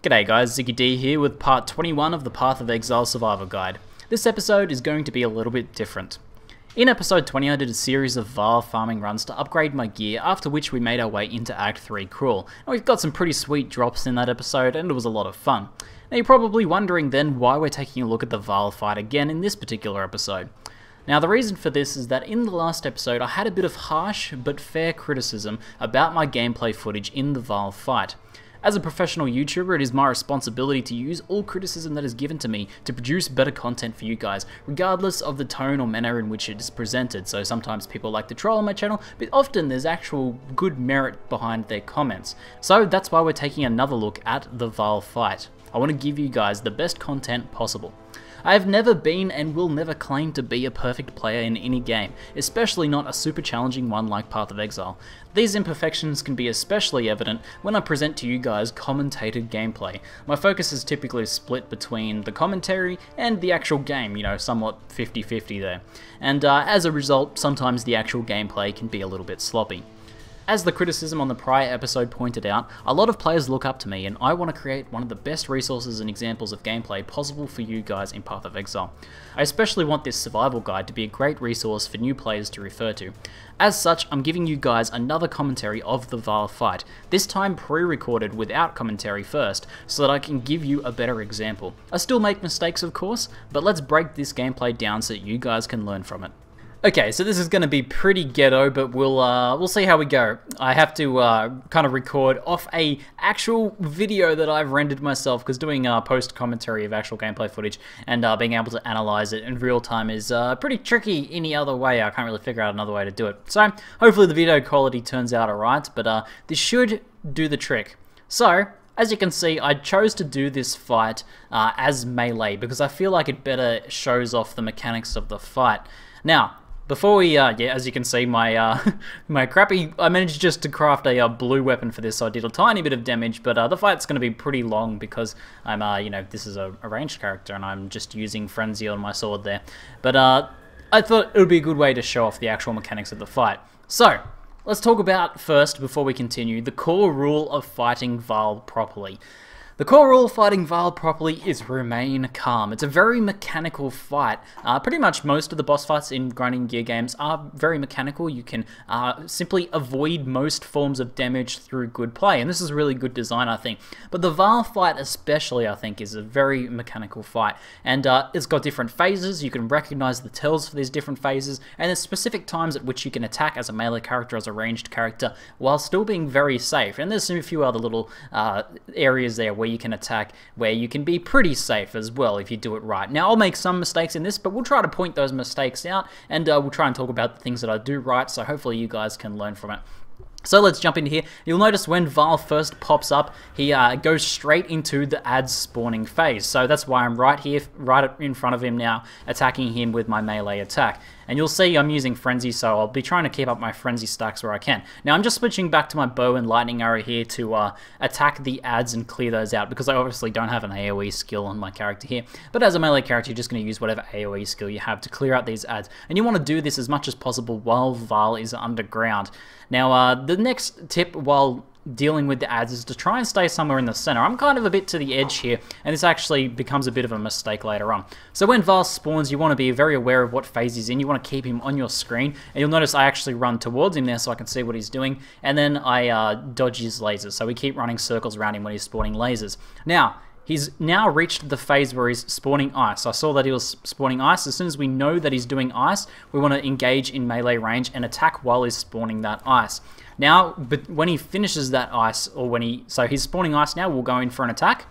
G'day guys, ZiggyD here with part 21 of the Path of Exile Survival Guide. This episode is going to be a little bit different. In episode 20 I did a series of Vaal farming runs to upgrade my gear, after which we made our way into Act 3 Crawl. And we've got some pretty sweet drops in that episode and it was a lot of fun. Now you're probably wondering then why we're taking a look at the Vaal fight again in this particular episode. Now the reason for this is that in the last episode I had a bit of harsh but fair criticism about my gameplay footage in the Vaal fight. As a professional YouTuber, it is my responsibility to use all criticism that is given to me to produce better content for you guys, regardless of the tone or manner in which it is presented. So sometimes people like to troll on my channel, but often there's actual good merit behind their comments. So that's why we're taking another look at the Vaal fight. I want to give you guys the best content possible. I have never been and will never claim to be a perfect player in any game, especially not a super challenging one like Path of Exile. These imperfections can be especially evident when I present to you guys commentated gameplay. My focus is typically split between the commentary and the actual game, somewhat 50-50 there. And as a result, sometimes the actual gameplay can be a little bit sloppy. As the criticism on the prior episode pointed out, a lot of players look up to me and I want to create one of the best resources and examples of gameplay possible for you guys in Path of Exile. I especially want this survival guide to be a great resource for new players to refer to. As such, I'm giving you guys another commentary of the Vaal fight, this time pre-recorded without commentary first, so that I can give you a better example. I still make mistakes of course, but let's break this gameplay down so that you guys can learn from it. Okay, so this is going to be pretty ghetto, but we'll see how we go. I have to kind of record off a actual video that I've rendered myself, because doing post commentary of actual gameplay footage and being able to analyze it in real time is pretty tricky any other way. I can't really figure out another way to do it. So hopefully the video quality turns out alright, but this should do the trick. So as you can see, I chose to do this fight as melee because I feel like it better shows off the mechanics of the fight. Now, before we, as you can see, my I managed just to craft a blue weapon for this, so I did a tiny bit of damage, but the fight's going to be pretty long because I'm, this is a ranged character and I'm just using Frenzy on my sword there. But I thought it would be a good way to show off the actual mechanics of the fight. So, let's talk about first, before we continue, the core rule of fighting Vaal properly. The core rule of fighting Vaal properly is remain calm. It's a very mechanical fight. Pretty much most of the boss fights in grinding gear games are very mechanical. You can simply avoid most forms of damage through good play, and this is really good design, I think. But the Vaal fight especially, I think, is a very mechanical fight, and it's got different phases. You can recognize the tells for these different phases, and there's specific times at which you can attack as a melee character, as a ranged character, while still being very safe. And there's a few other little areas there where you can attack, where you can be pretty safe as well if you do it right. Now I'll make some mistakes in this, but we'll try to point those mistakes out, and we'll try and talk about the things that I do right, so hopefully you guys can learn from it. So let's jump into here. You'll notice when Vaal first pops up, he goes straight into the ads spawning phase. So that's why I'm right here, right in front of him now, attacking him with my melee attack. And you'll see I'm using Frenzy, so I'll be trying to keep up my Frenzy stacks where I can. Now I'm just switching back to my bow and lightning arrow here to attack the ads and clear those out, because I obviously don't have an AoE skill on my character here. But as a melee character, you're just going to use whatever AoE skill you have to clear out these ads. And you want to do this as much as possible while Vaal is underground. Now the next tip while dealing with the ads is to try and stay somewhere in the center. I'm kind of a bit to the edge here, and this actually becomes a bit of a mistake later on. So when Vaal spawns, you want to be very aware of what phase he's in. You want to keep him on your screen, and you'll notice I actually run towards him there so I can see what he's doing, and then I dodge his lasers. So we keep running circles around him when he's spawning lasers. Now, he's now reached the phase where he's spawning ice. I saw that he was spawning ice. As soon as we know that he's doing ice, we want to engage in melee range and attack while he's spawning that ice. Now, but when he finishes that ice, or so he's spawning ice now, we'll go in for an attack.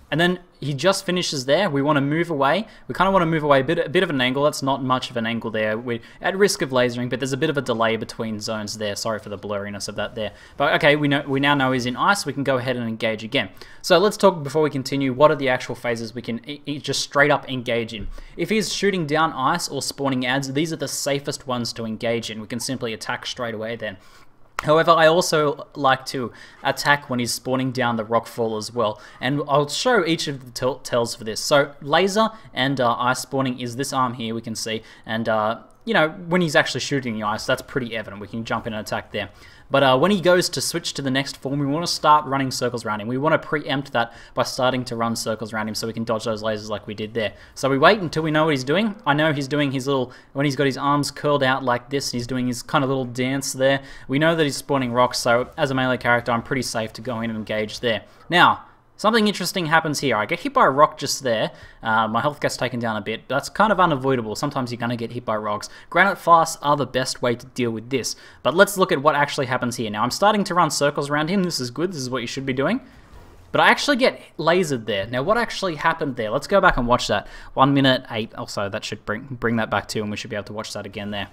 And then he just finishes there. We want to move away. We kind of want to move away a bit of an angle. That's not much of an angle there. We're at risk of lasering, but there's a bit of a delay between zones there. Sorry for the blurriness of that there. But okay, we now know he's in ice. We can go ahead and engage again. So let's talk, before we continue, what are the actual phases we can just straight up engage in. If he's shooting down ice or spawning ads, these are the safest ones to engage in. We can simply attack straight away then. However, I also like to attack when he's spawning down the rockfall as well, and I'll show each of the tells for this. So laser and ice spawning is this arm here, we can see, and when he's actually shooting the ice, that's pretty evident. We can jump in and attack there. But when he goes to switch to the next form, we want to start running circles around him. We want to preempt that by starting to run circles around him so we can dodge those lasers like we did there. So we wait until we know what he's doing. I know he's doing his little, when he's got his arms curled out like this, he's doing his kind of little dance there. We know that he's spawning rocks, so as a melee character, I'm pretty safe to go in and engage there. Now, something interesting happens here. I get hit by a rock just there. My health gets taken down a bit, but that's kind of unavoidable. Sometimes you're going to get hit by rocks. Granite flasks are the best way to deal with this. But let's look at what actually happens here. Now, I'm starting to run circles around him. This is good. This is what you should be doing. But I actually get lasered there. Now, what actually happened there? Let's go back and watch that. 1 minute 8. Also, that should bring that back too, and we should be able to watch that again there.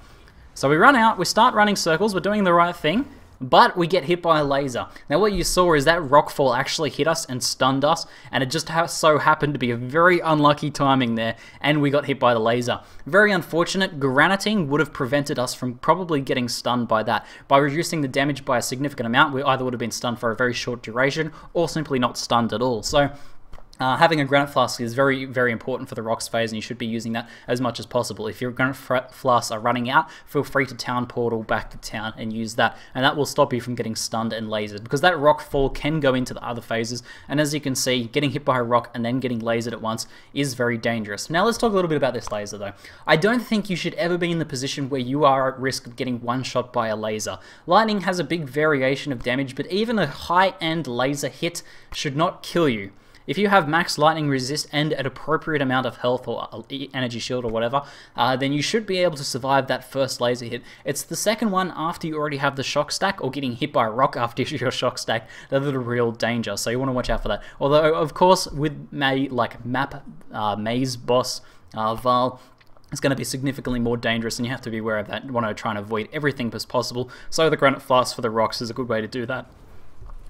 So we run out. We start running circles. We're doing the right thing. But we get hit by a laser. Now what you saw is that rockfall actually hit us and stunned us, and it just so happened to be a very unlucky timing there, and we got hit by the laser. Very unfortunate. Graniting would have prevented us from probably getting stunned by that. By reducing the damage by a significant amount, we either would have been stunned for a very short duration, or simply not stunned at all. So having a granite flask is very, very important for the rocks phase, and you should be using that as much as possible. If your granite flasks are running out, feel free to town portal back to town and use that, and that will stop you from getting stunned and lasered, because that rock fall can go into the other phases, and as you can see, getting hit by a rock and then getting lasered at once is very dangerous. Now let's talk a little bit about this laser though. I don't think you should ever be in the position where you are at risk of getting one-shot by a laser. Lightning has a big variation of damage, but even a high-end laser hit should not kill you. If you have max lightning resist and an appropriate amount of health or energy shield or whatever, then you should be able to survive that first laser hit. It's the second one after you already have the shock stack, or getting hit by a rock after your shock stack, that are the real danger, so you want to watch out for that. Although, of course, with Maze boss, Vaal, it's going to be significantly more dangerous, and you have to be aware of that. You want to try and avoid everything as possible, so the granite flask for the rocks is a good way to do that.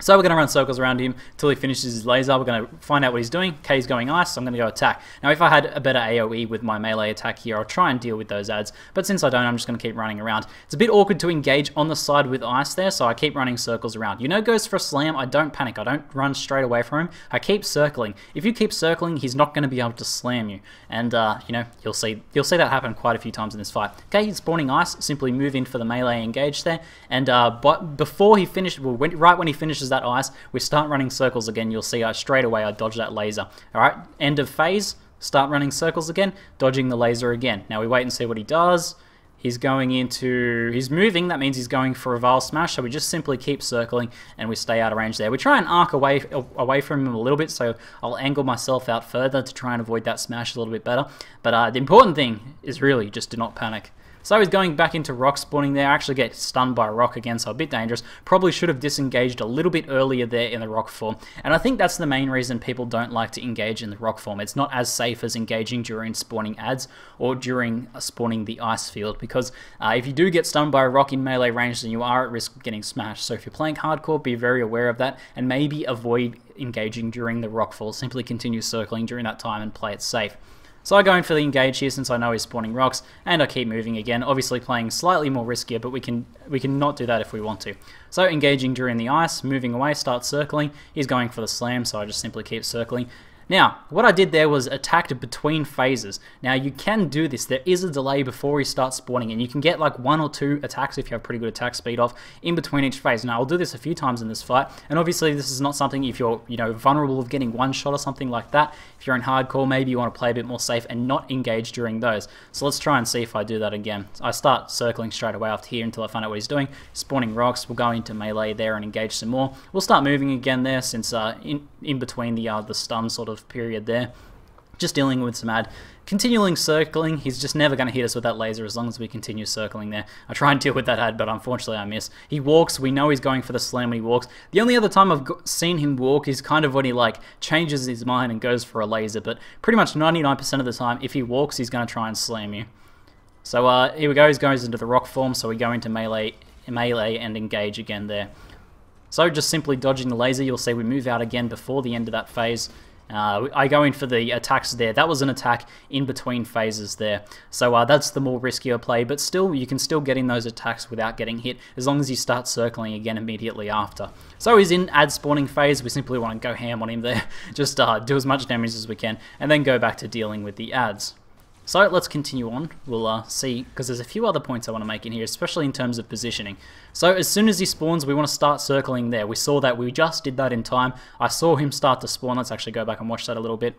So we're going to run circles around him until he finishes his laser. We're going to find out what he's doing. Okay, he's going ice, so I'm going to go attack. Now, if I had a better AoE with my melee attack here, I'll try and deal with those adds. But since I don't, I'm just going to keep running around. It's a bit awkward to engage on the side with ice there, so I keep running circles around. You know, goes for a slam. I don't panic. I don't run straight away from him. I keep circling. If you keep circling, he's not going to be able to slam you. And, you know, you'll see that happen quite a few times in this fight. Okay, he's spawning ice. Simply move in for the melee engage there. And but before he finishes, well, right when he finishes that ice, we start running circles again. You'll see straight away I dodge that laser. Alright, end of phase, start running circles again, dodging the laser again. Now we wait and see what he does. He's moving, that means he's going for a Vaal smash, so we just simply keep circling and we stay out of range there. We try and arc away from him a little bit, so I'll angle myself out further to try and avoid that smash a little bit better. But the important thing is really just do not panic. So he's going back into rock spawning there. I actually get stunned by a rock again, so a bit dangerous. Probably should have disengaged a little bit earlier there in the rock form. And I think that's the main reason people don't like to engage in the rock form. It's not as safe as engaging during spawning adds or during spawning the ice field, because if you do get stunned by a rock in melee range, then you are at risk of getting smashed. So if you're playing hardcore, be very aware of that and maybe avoid engaging during the rock fall. Simply continue circling during that time and play it safe. So I go in for the engage here since I know he's spawning rocks, and I keep moving again, obviously playing slightly more riskier, but we can not do that if we want to. So engaging during the ice, moving away, start circling. He's going for the slam, so I just simply keep circling. Now, what I did there was attacked between phases. Now, you can do this. There is a delay before he starts spawning, and you can get like 1 or 2 attacks if you have pretty good attack speed off in between each phase. Now, I'll do this a few times in this fight, and obviously this is not something if you're, vulnerable of getting one shot or something like that. If you're in hardcore, maybe you want to play a bit more safe and not engage during those. So let's try and see if I do that again. I start circling straight away after here until I find out what he's doing. Spawning rocks, we'll go into melee there and engage some more. We'll start moving again there since in between the stun sort of period there. Just dealing with some ad. Continuing circling, he's just never going to hit us with that laser as long as we continue circling there. I try and deal with that ad, but unfortunately I miss. He walks, we know he's going for the slam when he walks. The only other time I've seen him walk is kind of when he changes his mind and goes for a laser, but pretty much 99% of the time, if he walks, he's going to try and slam you. So here we go, he goes into the rock form, so we go into melee and engage again there. So just simply dodging the laser, you'll see we move out again before the end of that phase. I go in for the attacks there. That was an attack in between phases there. So that's the more riskier play, but still, you can still get in those attacks without getting hit, as long as you start circling again immediately after. So he's in ad spawning phase. We simply want to go ham on him there. Just do as much damage as we can, and then go back to dealing with the ads. So let's continue on. We'll see, because there's a few other points I want to make in here, especially in terms of positioning. So as soon as he spawns, we want to start circling there. We saw that, we just did that in time. I saw him start to spawn. Let's actually go back and watch that a little bit.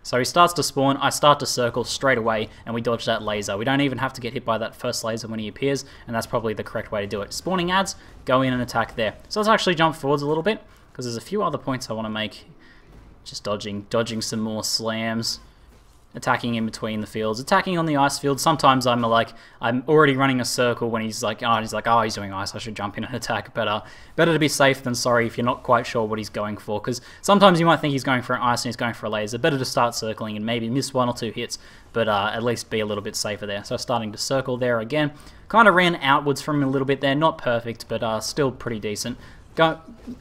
So he starts to spawn, I start to circle straight away, and we dodge that laser. We don't even have to get hit by that first laser when he appears, and that's probably the correct way to do it. Spawning adds, go in and attack there. So let's actually jump forwards a little bit, because there's a few other points I want to make. Just dodging some more slams. Attacking in between the fields, attacking on the ice field. Sometimes I'm already running a circle when he's like, oh, he's doing ice, I should jump in and attack. But better to be safe than sorry if you're not quite sure what he's going for, because sometimes you might think he's going for an ice and he's going for a laser. Better to start circling and maybe miss 1 or 2 hits, but at least be a little bit safer there. So starting to circle there again. Kind of ran outwards from him a little bit there, not perfect, but still pretty decent.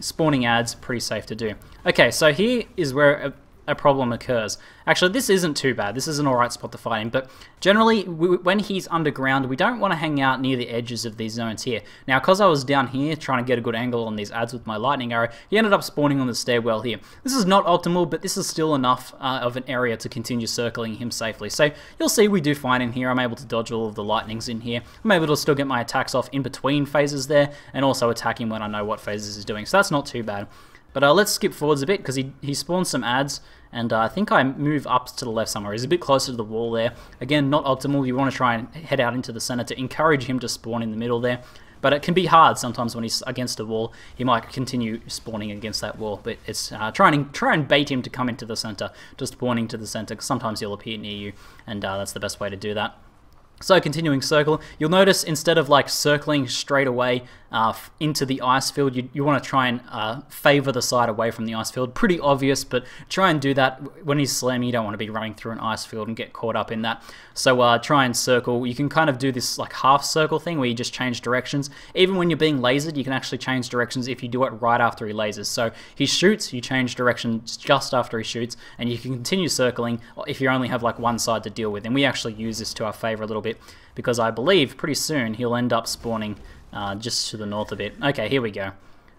Spawning adds, pretty safe to do. Okay, so here is where a problem occurs. Actually, this isn't too bad. This is an alright spot to fight in, but generally, when he's underground, we don't want to hang out near the edges of these zones here. Now, because I was down here trying to get a good angle on these adds with my lightning arrow, he ended up spawning on the stairwell here. This is not optimal, but this is still enough of an area to continue circling him safely. So, you'll see we do fine in here. I'm able to dodge all of the lightnings in here. I'm able to still get my attacks off in between phases there, and also attack him when I know what phases he's doing. So that's not too bad. But let's skip forwards a bit, because he spawns some adds, and I think I move up to the left somewhere. He's a bit closer to the wall there. Again, not optimal. You want to try and head out into the center to encourage him to spawn in the middle there. But it can be hard sometimes when he's against a wall. He might continue spawning against that wall, but it's try and bait him to come into the center, just spawning to the center, because sometimes he'll appear near you, and that's the best way to do that. So continuing circle, you'll notice instead of like circling straight away into the ice field, you want to try and favor the side away from the ice field. Pretty obvious, but try and do that. When he's slamming, you don't want to be running through an ice field and get caught up in that. So try and circle. You can kind of do this like half circle thing where you just change directions. Even when you're being lasered, you can actually change directions if you do it right after he lasers. So he shoots, you change directions just after he shoots, and you can continue circling if you only have like one side to deal with. And we actually use this to our favor a little bit, because I believe pretty soon he'll end up spawning just to the north a bit. Okay, here we go.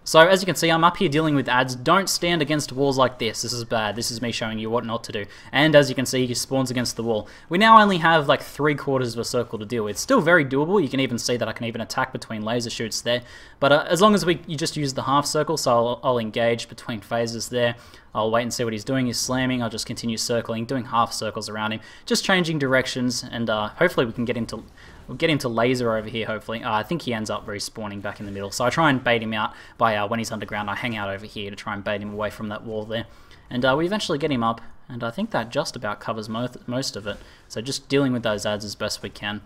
So as you can see, I'm up here dealing with adds. Don't stand against walls like this. This is bad. This is me showing you what not to do. And as you can see, he spawns against the wall. We now only have like 3/4 of a circle to deal with. Still very doable. You can even see that I can even attack between laser shoots there. But as long as you just use the half circle, so I'll engage between phases there. I'll wait and see what he's doing. He's slamming. I'll just continue circling, doing half circles around him, just changing directions, and hopefully we can get into laser over here, hopefully. I think he ends up respawning back in the middle. So I try and bait him out by when he's underground. I hang out over here to try and bait him away from that wall there. And we eventually get him up, and I think that just about covers most of it. So just dealing with those adds as best we can.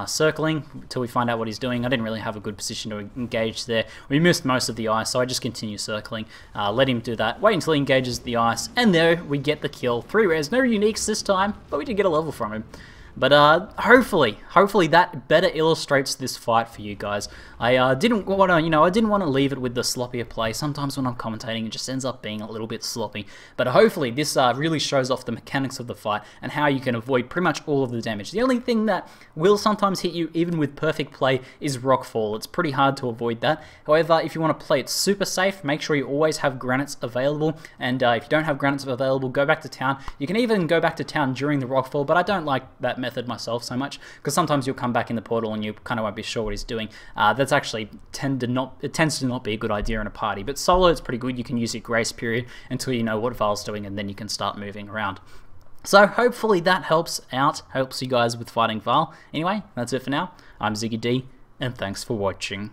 Circling until we find out what he's doing. I didn't really have a good position to engage there. We missed most of the ice, so I just continue circling. Let him do that. Wait until he engages the ice, and there we get the kill. 3 rares, no uniques this time, but we did get a level from him. But hopefully that better illustrates this fight for you guys. I didn't want to, leave it with the sloppier play. Sometimes when I'm commentating, it just ends up being a little bit sloppy. But hopefully this really shows off the mechanics of the fight and how you can avoid pretty much all of the damage. The only thing that will sometimes hit you, even with perfect play, is rockfall. It's pretty hard to avoid that. However, if you want to play it super safe, make sure you always have granites available. And if you don't have granites available, go back to town. You can even go back to town during the rockfall, but I don't like that method myself so much, because sometimes you'll come back in the portal and you kind of won't be sure what he's doing. That's actually tends to not be a good idea in a party, but solo it's pretty good. You can use your grace period until you know what Vaal's doing, and then you can start moving around. So hopefully that helps you guys with fighting Vaal. Anyway, that's it for now. I'm ZiggyD, and thanks for watching.